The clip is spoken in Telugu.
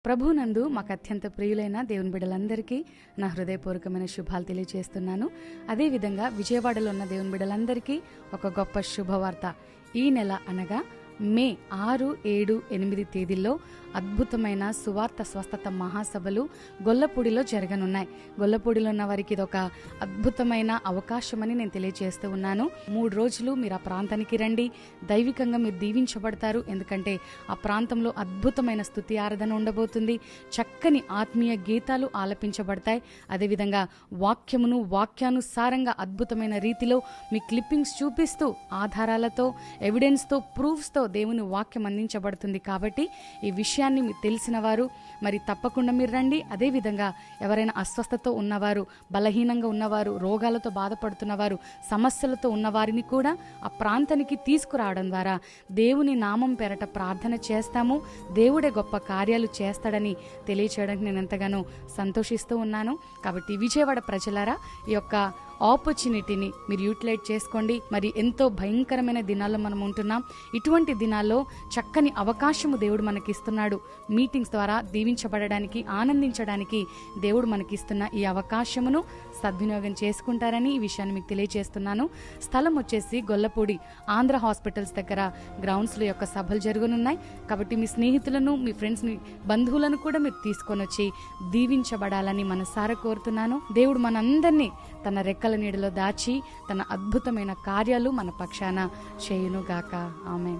ప్రభునందు మాకు అత్యంత ప్రియులైన దేవుని బిడ్డలందరికీ నా హృదయపూర్వకమైన శుభాలు తెలియజేస్తున్నాను. అదేవిధంగా విజయవాడలో ఉన్న దేవుని బిడ్డలందరికీ ఒక గొప్ప శుభవార్త. ఈ నెల అనగా మే 6, 7, 8 తేదీల్లో అద్భుతమైన సువార్త స్వస్థత మహాసభలు గొల్లపూడిలో జరగనున్నాయి. గొల్లపూడిలో ఉన్న వారికి ఇది ఒక అద్భుతమైన అవకాశమని నేను తెలియజేస్తూ ఉన్నాను. 3 రోజులు మీరు ఆ ప్రాంతానికి రండి. దైవికంగా మీరు దీవించబడతారు. ఎందుకంటే ఆ ప్రాంతంలో అద్భుతమైన స్తుతి ఆరాధన ఉండబోతుంది. చక్కని ఆత్మీయ గీతాలు ఆలపించబడతాయి. అదేవిధంగా వాక్యానుసారంగా అద్భుతమైన రీతిలో మీ క్లిప్పింగ్స్ చూపిస్తూ ఆధారాలతో, ఎవిడెన్స్తో, ప్రూఫ్స్తో దేవుని వాక్యం అందించబడుతుంది. కాబట్టి ఈ విషయాన్ని మీకు తెలిసిన వారు మరి తప్పకుండా మీరు రండి. అదేవిధంగా ఎవరైనా అస్వస్థతతో ఉన్నవారు, బలహీనంగా ఉన్నవారు, రోగాలతో బాధపడుతున్నవారు, సమస్యలతో ఉన్నవారిని కూడా ఆ ప్రాంతానికి తీసుకురావడం ద్వారా దేవుని నామం పేరట ప్రార్థన చేస్తాము. దేవుడే గొప్ప కార్యాలు చేస్తాడని తెలియచేయడానికి నేను ఎంతగానో సంతోషిస్తూ ఉన్నాను. కాబట్టి విజయవాడ ప్రజలారా, ఈ యొక్క ఆపర్చునిటీని మీరు యూటిలైజ్ చేసుకోండి. మరి ఎంతో భయంకరమైన దినాల్లో మనం ఉంటున్నాం. ఇటువంటి దినాల్లో చక్కని అవకాశము దేవుడు మనకిస్తున్నాడు. మీటింగ్స్ ద్వారా దీవించబడడానికి, ఆనందించడానికి దేవుడు మనకిస్తున్న ఈ అవకాశమును సద్వినియోగం చేసుకుంటారని ఈ విషయాన్ని మీకు తెలియజేస్తున్నాను. స్థలం వచ్చేసి గొల్లపూడి ఆంధ్ర హాస్పిటల్స్ దగ్గర గ్రౌండ్స్లో యొక్క సభలు జరగనున్నాయి. కాబట్టి మీ స్నేహితులను, మీ ఫ్రెండ్స్ని, బంధువులను కూడా మీరు తీసుకొని వచ్చి దీవించబడాలని మనసారా కోరుతున్నాను. దేవుడు మనందరినీ తన రెక్కల నీడలో దాచి తన అద్భుతమైన కార్యాలు మన పక్షాన చేయునుగాక. ఆమేన్.